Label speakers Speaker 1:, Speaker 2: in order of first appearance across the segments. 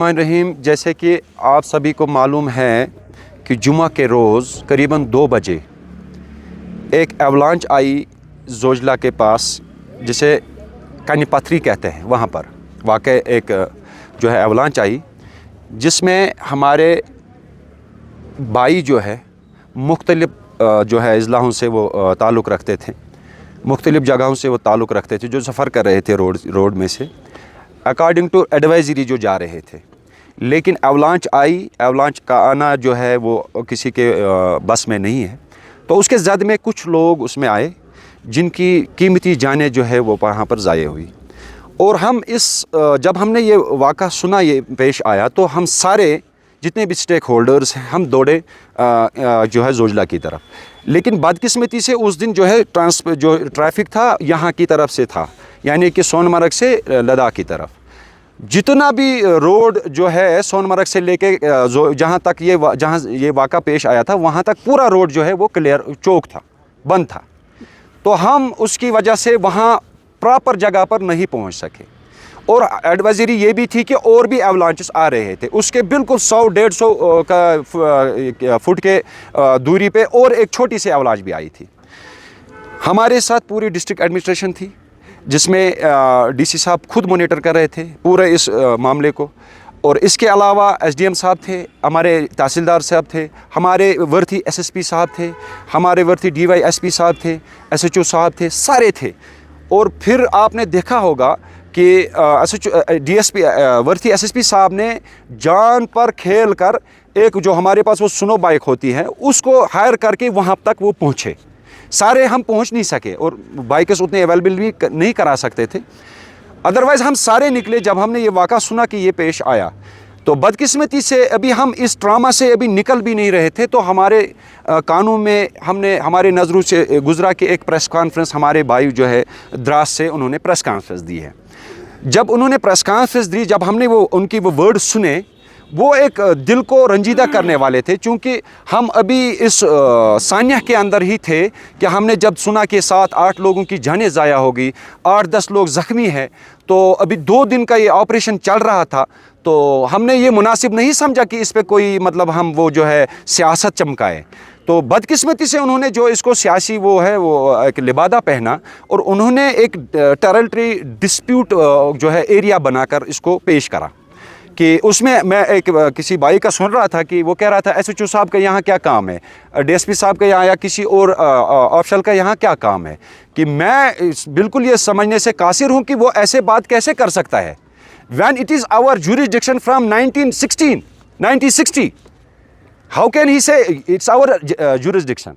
Speaker 1: रहीम, जैसे कि आप सभी को मालूम है कि जुमा के रोज़ करीबन 2 बजे एक एवलांच आई जोजला के पास, जिसे कनी पत्थरी कहते हैं। वहाँ पर वाक़ई एक जो है एवलांच आई, जिसमें हमारे भाई जो है मुख्तलिफ जो है अज़लाहों से वो ताल्लुक़ रखते थे, मुख्तलिफ़ जगहों से वो ताल्लुक़ रखते थे, जो सफ़र कर रहे थे रोड में से अकॉर्डिंग टू एडवाइज़री जो जा रहे थे। लेकिन एवलांच आई, एवलांच का आना जो है वो किसी के बस में नहीं है। तो उसके ज़द में कुछ लोग उसमें आए जिनकी कीमती जानें जो है वो वहाँ पर ज़ाये हुई। और हम जब हमने ये वाक़ा सुना, ये पेश आया, तो हम सारे जितने भी स्टेक होल्डर्स हैं हम दौड़े जो है जोजला की तरफ। लेकिन बदकिस्मती से उस दिन जो है जो ट्रैफिक था यहाँ की तरफ से था, यानी कि सोनमर्ग से लद्दाख की तरफ। जितना भी रोड जो है सोनमर्ग से लेके जहाँ तक जहाँ ये वाक़ा पेश आया था, वहाँ तक पूरा रोड जो है वो क्लियर चौक था, बंद था। तो हम उसकी वजह से वहाँ प्रॉपर जगह पर नहीं पहुँच सके। और एडवाइजरी ये भी थी कि और भी एवलांचेस आ रहे थे, उसके बिल्कुल 100-150 का फुट के दूरी पे और एक छोटी सी एवलांच भी आई थी। हमारे साथ पूरी डिस्ट्रिक्ट एडमिनिस्ट्रेशन थी, जिसमें डीसी साहब खुद मॉनिटर कर रहे थे पूरे इस मामले को। और इसके अलावा एसडीएम साहब थे, हमारे तहसीलदार साहब थे, हमारे वर्ती एसएसपी साहब थे, हमारे वर्ती डीवाईएसपी साहब थे, एसएचओ साहब थे, सारे थे। और फिर आपने देखा होगा कि डीएसपी वर्ती एसएसपी साहब ने जान पर खेल कर एक जो हमारे पास वो सुनो बाइक होती है उसको हायर करके वहाँ तक वो पहुँचे। सारे हम पहुँच नहीं सके और बाइकर्स उतने अवेलेबल भी नहीं करा सकते थे, अदरवाइज़ हम सारे निकले। जब हमने ये वाक़ा सुना कि ये पेश आया, तो बदकिस्मती से अभी हम इस ट्रामा से अभी निकल भी नहीं रहे थे। तो हमारे कानून में हमने हमारे नज़रों से गुजरा कि एक प्रेस कॉन्फ्रेंस हमारे भाई जो है द्रास से उन्होंने प्रेस कॉन्फ्रेंस दी है। जब उन्होंने प्रेस कॉन्फ्रेंस दी, जब हमने उनकी वो वर्ड सुने, वो एक दिल को रंजीदा करने वाले थे। चूँकि हम अभी इस सानिया के अंदर ही थे कि हमने जब सुना कि 7-8 लोगों की जानें ज़ाया होगी, 8-10 लोग ज़ख्मी हैं, तो अभी 2 दिन का ये ऑपरेशन चल रहा था। तो हमने ये मुनासिब नहीं समझा कि इस पे कोई मतलब हम वो जो है सियासत चमकाए। तो बदकिस्मती से उन्होंने जो इसको सियासी वो एक लिबादा पहना और उन्होंने एक टेरिटरी डिस्प्यूट जो है एरिया बनाकर इसको पेश करा। कि उसमें मैं एक किसी भाई का सुन रहा था कि वो कह रहा था एसएचओ साहब का यहाँ क्या काम है, डीएसपी साहब का यहाँ या किसी और ऑफिसर का यहाँ क्या काम है। कि मैं बिल्कुल ये समझने से कासिर हूँ कि वो ऐसे बात कैसे कर सकता है। When it is our jurisdiction from 1960, how can he say it's our jurisdiction.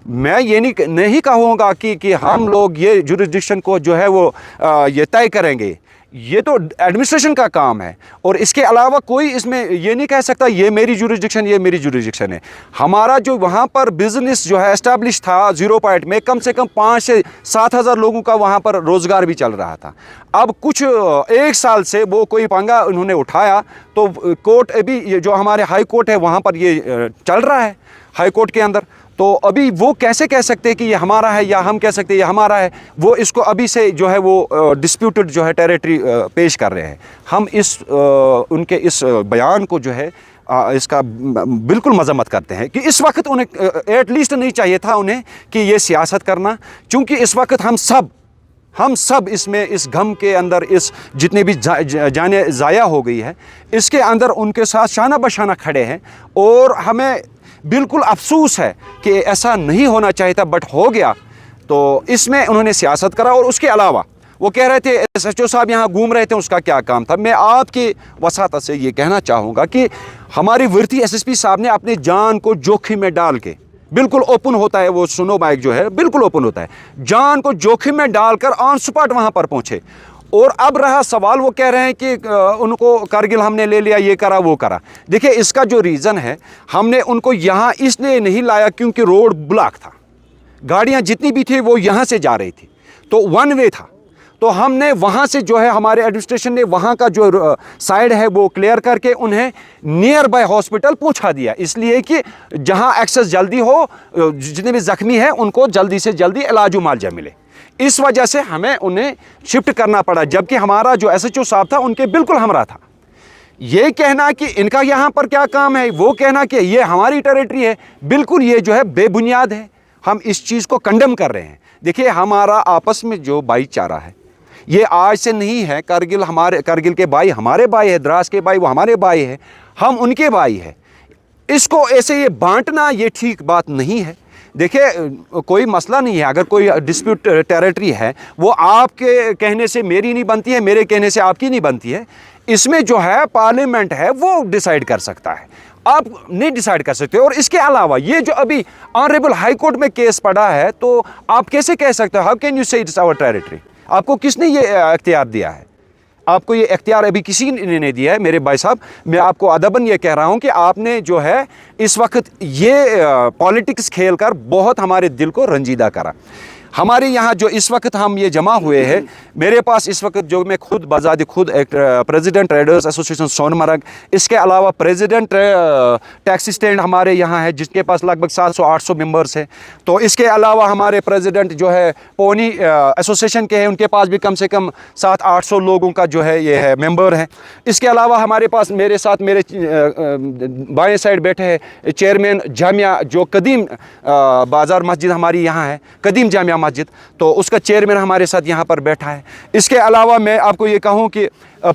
Speaker 1: मैं ये नहीं कहूँगा कि हम लोग ये जुरिसडिक्शन को जो है वो ये तय करेंगे, ये तो एडमिनिस्ट्रेशन का काम है। और इसके अलावा कोई इसमें ये नहीं कह सकता ये मेरी जुरिसडिक्शन, ये मेरी जुरिसडिक्शन है। हमारा जो वहाँ पर बिज़नेस जो है एस्टैब्लिश था 0 पॉइंट में, कम से कम 5 से 7 हज़ार लोगों का वहाँ पर रोज़गार भी चल रहा था। अब कुछ 1 साल से वो कोई पंगा उन्होंने उठाया, तो कोर्ट अभी ये जो हमारे हाई कोर्ट है वहाँ पर ये चल रहा है हाई कोर्ट के अंदर। तो अभी वो कैसे कह सकते हैं कि ये हमारा है, या हम कह सकते हैं ये हमारा है। वो इसको अभी से जो है वो डिस्प्यूटेड जो है टेरिटरी पेश कर रहे हैं। हम उनके इस बयान को जो है इसका बिल्कुल मजम्मत करते हैं कि इस वक्त उन्हें एटलीस्ट नहीं चाहिए था उन्हें कि ये सियासत करना। चूँकि इस वक्त हम सब इसमें इस गम के अंदर इस जितने भी जानें ज़ाया हो गई है, इसके अंदर उनके साथ शाना बशाना खड़े हैं। और हमें बिल्कुल अफसोस है कि ऐसा नहीं होना चाहिए था, बट हो गया। तो इसमें उन्होंने सियासत करा। और उसके अलावा वो कह रहे थे एसएचओ साहब यहाँ घूम रहे थे, उसका क्या काम था। मैं आपकी वसात से ये कहना चाहूँगा कि हमारी वर्ती एसएसपी साहब ने अपने जान को जोखिम में डाल के, बिल्कुल ओपन होता है वो सुनो बाइक जो है बिल्कुल ओपन होता है, जान को जोखिम में डालकर ऑन स्पॉट वहाँ पर पहुँचे। और अब रहा सवाल, वो कह रहे हैं कि उनको कारगिल हमने ले लिया, ये करा वो करा। देखिए इसका जो रीज़न है, हमने उनको यहाँ इसलिए नहीं लाया क्योंकि रोड ब्लॉक था, गाड़ियाँ जितनी भी थी वो यहाँ से जा रही थी, तो 1 वे था। तो हमने वहाँ से जो है हमारे एडमिनिस्ट्रेशन ने वहाँ का जो साइड है वो क्लियर करके उन्हें नियर बाय हॉस्पिटल पहुँचा दिया, इसलिए कि जहाँ एक्सेस जल्दी हो, जितने भी ज़ख्मी हैं उनको जल्दी से जल्दी इलाज मुआवजा मिले। इस वजह से हमें उन्हें शिफ्ट करना पड़ा, जबकि हमारा जो एसएचओ साहब था उनके बिल्कुल हमरा था یہ کہنا کہ ان کا یہاں پر کیا کام ہے، وہ کہنا کہ یہ ہماری ٹیریٹری ہے، بالکل یہ جو ہے بے بنیاد ہے. ہم اس چیز کو کنڈم کر رہے ہیں. دیکھیے ہمارا آپس میں جو بھائی چارہ ہے یہ آج سے نہیں ہے. کرگل کے بھائی ہمارے بھائی ہے، دراس کے بھائی وہ ہمارے بھائی ہے، ہم ان کے بھائی ہیں. اس کو ایسے یہ بانٹنا یہ ٹھیک بات نہیں ہے. دیکھیں کوئی مسئلہ نہیں ہے، اگر کوئی ڈسپیوٹ ٹیریٹری ہے وہ آپ کے کہنے سے میری نہیں بنتی ہے، میرے کہنے سے آپ کی نہیں بنتی ہے. اس میں جو ہے پارلیمنٹ ہے وہ ڈیسائیڈ کر سکتا ہے، آپ نہیں ڈیسائیڈ کر سکتے. اور اس کے علاوہ یہ جو ابھی آنریبل ہائی کورٹ میں کیس پڑا ہے تو آپ کیسے کہہ سکتے ہو، ہاؤ کین یو سے اٹس آور ٹیریٹری؟ آپ کو کس نے یہ اختیار دیا ہے؟ آپ کو یہ اختیار ابھی کسی نے نہیں دیا ہے. میرے بھائی صاحب میں آپ کو ادباً یہ کہہ رہا ہوں کہ آپ نے جو ہے اس وقت یہ پالیٹکس کھیل کر بہت ہمارے دل کو رنجیدہ کرا. ہمارے یہاں جو اس وقت ہم یہ جمع ہوئے ہیں، میرے پاس اس وقت جو میں خود بذات خود ایک پریزیڈنٹ ٹریڈرز ایسوسیشن سونمرگ، اس کے علاوہ پریزیڈنٹ ٹیکسی اسٹینڈ ہمارے یہاں ہے جس کے پاس لگ بھگ 700-800 ممبرس ہیں. تو اس کے علاوہ ہمارے پریزیڈنٹ جو ہے پونی ایسوسیشن کے ہیں، ان کے پاس بھی کم سے کم 700-800 لوگوں کا جو ہے یہ ہے ممبر ہے. اس کے علاوہ ہمارے پاس میرے ساتھ میرے بائیں سائڈ بیٹھے ہیں چیئرمین جامعہ جو قدیم بازار مسجد ہماری یہاں ہے، قدیم جامعہ مسجد، تو اس کا چیئرمین ہمارے ساتھ یہاں پر بیٹھا ہے. اس کے علاوہ میں آپ کو یہ کہوں کہ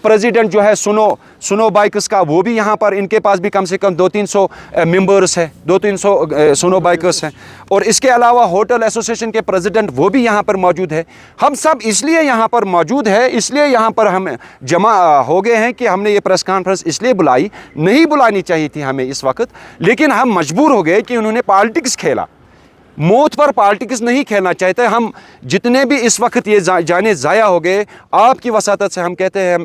Speaker 1: پریزیڈنٹ جو ہے سنو بائکس کا، وہ بھی یہاں پر ان کے پاس بھی کم سے کم 200-300 ممبرس ہیں، 200-300 سنو بائکرس ہیں. اور اس کے علاوہ ہوٹل ایسوسیشن کے پریزیڈنٹ وہ بھی یہاں پر موجود ہے. ہم سب اس لیے یہاں پر موجود ہے، اس لیے یہاں پر ہم جمع ہو گئے ہیں کہ ہم نے یہ پریس کانفرنس اس لیے بلائی، نہیں بلانی چاہیے تھی ہمیں اس وقت، لیکن ہم مجبور ہو گئے کہ انہوں نے پالیٹکس کھیلا. موت پر پالیٹکس نہیں کھیلنا چاہتے. ہم جتنے بھی اس وقت یہ جانے ضائع ہو گئے، آپ کی وساطت سے ہم کہتے ہیں، ہم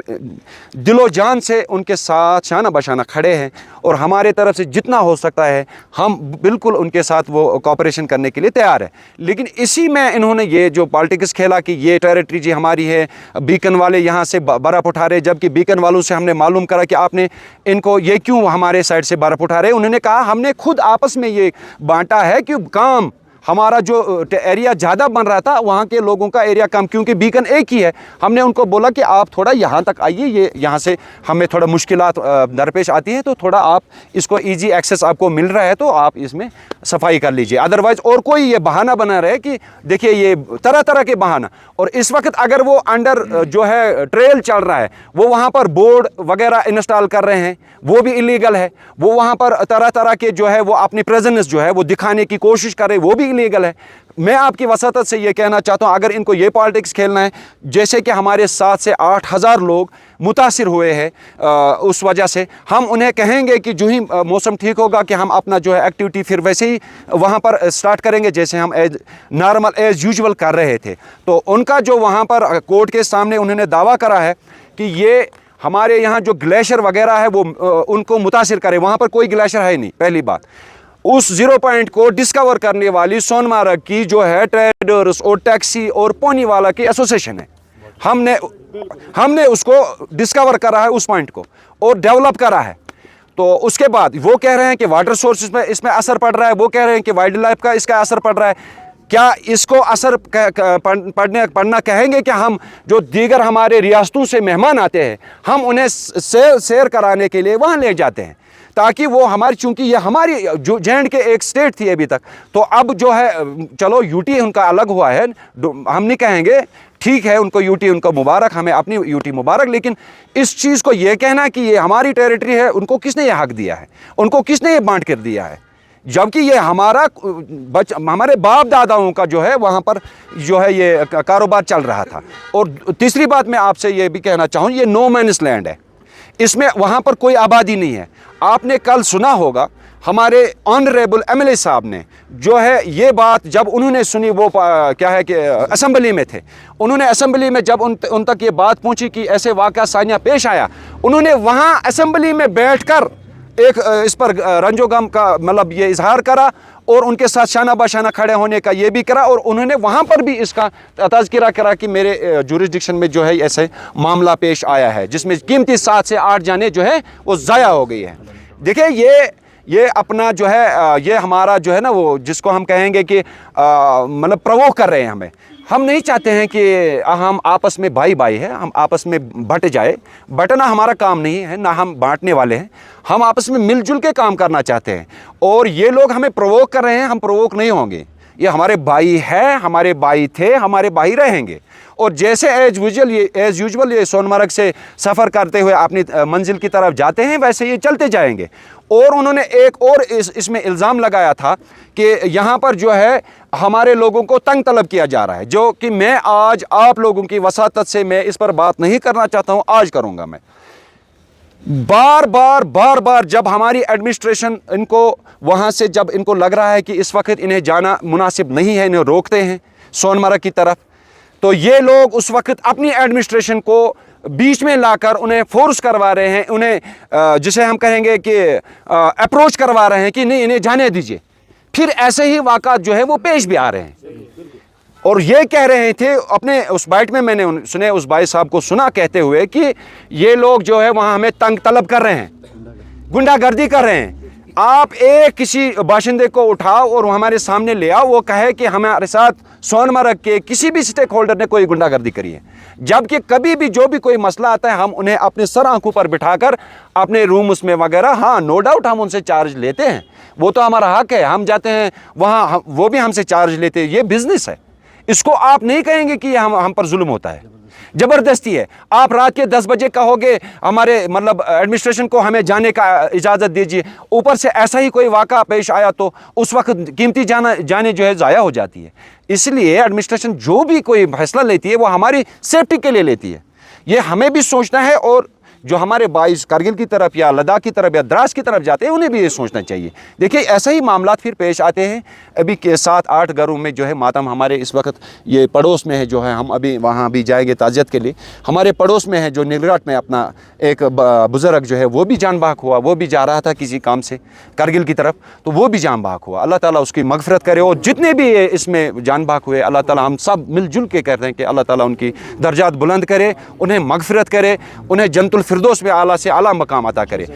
Speaker 1: دل و جان سے ان کے ساتھ شانہ بشانہ کھڑے ہیں، اور ہمارے طرف سے جتنا ہو سکتا ہے ہم بالکل ان کے ساتھ وہ کوآپریشن کرنے کے لیے تیار ہیں. لیکن اسی میں انہوں نے یہ جو پالیٹکس کھیلا کہ یہ ٹیریٹری جی ہماری ہے، بیکن والے یہاں سے برف اٹھا رہے، جبکہ بیکن والوں سے ہم نے معلوم کرا کہ آپ نے ان کو یہ کیوں ہمارے سائڈ سے برف اٹھا رہے. انہوں نے کہا ہم نے خود آپس میں یہ بانٹا ہے کہ کام ہمارا جو ایریا زیادہ بن رہا تھا وہاں کے لوگوں کا ایریا کم، کیونکہ بیکن ایک ہی ہے. ہم نے ان کو بولا کہ آپ تھوڑا یہاں تک آئیے، یہ یہاں سے ہمیں تھوڑا مشکلات درپیش آتی ہیں، تو تھوڑا آپ اس کو ایزی ایکسیس آپ کو مل رہا ہے تو آپ اس میں صفائی کر لیجئے. ادروائز اور کوئی یہ بہانہ بنا رہے کہ دیکھیے یہ طرح طرح کے بہانہ. اور اس وقت اگر وہ انڈر جو ہے ٹریل چل رہا ہے، وہ وہاں پر بورڈ وغیرہ انسٹال کر رہے ہیں، وہ بھی ایلیگل ہے. وہ وہاں پر طرح طرح کے جو ہے وہ اپنی پریزنس جو ہے وہ دکھانے کی کوشش کر رہے، وہ بھی لیگل ہے. میں آپ کی وساطت سے یہ کہنا چاہتا ہوں، اگر ان کو یہ پالیٹکس کھیلنا ہے، جیسے کہ ہمارے 7 سے 8 ہزار لوگ متاثر ہوئے ہیں اس وجہ سے، ہم انہیں کہیں گے کہ جو ہی موسم ٹھیک ہوگا کہ ہم اپنا جو ہے ایکٹیویٹی پھر ویسے ہی وہاں پر سٹارٹ کریں گے جیسے ہم نارمل ایز یوزول کر رہے تھے. تو ان کا جو وہاں پر کورٹ کے سامنے انہوں نے دعویٰ کرا ہے کہ یہ ہمارے یہاں جو گلیشیئر وغیرہ ہے وہ ان کو متاثر کرے. وہاں پر کوئی گلیشیئر ہے نہیں. پہلی بات، اس 0 پوائنٹ کو ڈسکور کرنے والی سونمرگ کی جو ہے ٹریڈرز اور ٹیکسی اور پونی والا کی ایسوسیشن ہے. ہم نے اس کو ڈسکور کرا ہے اس پوائنٹ کو اور ڈیولپ کرا ہے. تو اس کے بعد وہ کہہ رہے ہیں کہ واٹر سورسز میں اس میں اثر پڑ رہا ہے، وہ کہہ رہے ہیں کہ وائلڈ لائف کا اس کا اثر پڑ رہا ہے. کیا اس کو اثر پڑنا کہیں گے کہ ہم جو دیگر ہمارے ریاستوں سے مہمان آتے ہیں ہم انہیں سیر کرانے کے لیے وہاں لے جاتے ہیں، تاکہ وہ ہماری، چونکہ یہ ہماری جو جینڈ کے ایک سٹیٹ تھی ابھی تک، تو اب جو ہے چلو یوٹی ان کا الگ ہوا ہے، ہم نہیں کہیں گے ٹھیک ہے ان کو یوٹی ان کو مبارک، ہمیں اپنی یوٹی مبارک، لیکن اس چیز کو یہ کہنا کہ یہ ہماری ٹیریٹری ہے، ان کو کس نے یہ حق دیا ہے؟ ان کو کس نے یہ بانٹ کر دیا ہے؟ جبکہ یہ ہمارے باپ داداؤں کا جو ہے وہاں پر جو ہے یہ کاروبار چل رہا تھا. اور تیسری بات میں آپ سے یہ بھی کہنا چاہوں، یہ نو مینس لینڈ ہے، اس میں وہاں پر کوئی آبادی نہیں ہے. آپ نے کل سنا ہوگا ہمارے آنریبل ایم ایل اے صاحب نے جو ہے یہ بات جب انہوں نے سنی، وہ کیا ہے کہ اسمبلی میں تھے، انہوں نے اسمبلی میں جب ان تک یہ بات پہنچی کہ ایسے واقعہ سانیہ پیش آیا، انہوں نے وہاں اسمبلی میں بیٹھ کر ایک اس پر رنج و غم کا مطلب یہ اظہار کرا، اور ان کے ساتھ شانہ بشانہ کھڑے ہونے کا یہ بھی کرا، اور انہوں نے وہاں پر بھی اس کا تذکرہ کرا کہ میرے جورسڈکشن میں جو ہے ایسے معاملہ پیش آیا ہے جس میں قیمتی 7 سے 8 جانیں جو ہے وہ ضائع ہو گئی ہیں. دیکھیں یہ اپنا جو ہے یہ ہمارا جو ہے نا وہ جس کو ہم کہیں گے کہ مطلب پرووک کر رہے ہیں हम नहीं चाहते हैं कि हम आपस में भाई भाई हैं, हम आपस में बट जाए। बटना हमारा काम नहीं है, ना हम बांटने वाले हैं। हम आपस में मिलजुल के काम करना चाहते हैं। और ये लोग हमें प्रोवोक कर रहे हैं, हम प्रोवोक नहीं होंगे। ये हमारे भाई हैं, हमारे भाई थे, हमारे भाई रहेंगे। और जैसे एज यूजुअल ये सोनमर्ग से सफ़र करते हुए अपनी मंजिल की तरफ जाते हैं, वैसे ये चलते जाएंगे। और उन्होंने एक और इसमें इल्ज़ाम लगाया था कि यहाँ पर जो है हमारे लोगों को तंग तलब किया जा रहा है, जो कि मैं आज आप लोगों की वसातत से मैं इस पर बात नहीं करना चाहता हूँ, आज करूँगा मैं। बार बार जब हमारी एडमिनिस्ट्रेशन इनको वहाँ से जब इनको लग रहा है कि इस वक्त इन्हें जाना मुनासिब नहीं है, इन्हें रोकते हैं सोनमर्ग की तरफ, तो ये लोग उस वक्त अपनी एडमिनिस्ट्रेशन को बीच में लाकर उन्हें फोर्स करवा रहे हैं, उन्हें जिसे हम कहेंगे कि अप्रोच करवा रहे हैं कि नहीं, इन्हें जाने दीजिए। फिर ऐसे ही वाक़ात जो है वो पेश भी आ रहे हैं। और ये कह रहे थे अपने उस बाइट में, मैंने सुने उस भाई साहब को सुना कहते हुए कि ये लोग जो है वहाँ हमें तंग तलब कर रहे हैं, गुंडागर्दी कर रहे हैं। आप एक किसी बाशिंदे को उठाओ और हमारे सामने ले आओ, वो कहे कि हमारे साथ सोनमर्ग के किसी भी स्टेक होल्डर ने कोई गुंडागर्दी करी है। जबकि कभी भी जो भी कोई मसला आता है, हम उन्हें अपने सर आंखों पर बिठाकर अपने रूम उसमें वगैरह, हाँ नो डाउट हम उनसे चार्ज लेते हैं, वो तो हमारा हक है। हम जाते हैं वहाँ, वो भी हमसे चार्ज लेते हैं, ये बिजनेस है। इसको आप नहीं कहेंगे कि हम पर जुल्म होता है, ज़बरदस्ती है। आप रात के 10 बजे कहोगे हमारे मतलब एडमिनिस्ट्रेशन को हमें जाने का इजाज़त दीजिए, ऊपर से ऐसा ही कोई वाक़ा पेश आया तो उस वक्त कीमती जाने जो है ज़ाया हो जाती है। इसलिए एडमिनिस्ट्रेशन जो भी कोई फैसला लेती है वो हमारी सेफ्टी के लिए लेती है। ये हमें भी सोचना है, और जो हमारे भाई कारगिल की तरफ या लद्दाख की तरफ या द्रास की तरफ जाते हैं उन्हें भी ये सोचना चाहिए। देखिए ऐसे ही मामला फिर पेश आते हैं। अभी के 7-8 घरों में जो है मातम हमारे इस वक्त ये पड़ोस में है, जो है हम अभी वहाँ भी जाएंगे ताज़ियत के लिए। हमारे पड़ोस में है जो नीलराट में अपना एक बुज़ुर्ग जो है वो भी जान बहक हुआ, वो भी जा रहा था किसी काम से कारगिल की तरफ, तो वो भी जान बहक हुआ। अल्लाह ताला उसकी मगफरत करे। और जितने भी इसमें जान बहक हुए, अल्लाह ताला हम सब मिलजुल के कहते हैं कि अल्लाह ताला उनकी दर्जात बुलंद करे, उन्हें मगफरत करे, उन्हें जन्नतुल फिरदौस में आला से आला मकाम अता करे।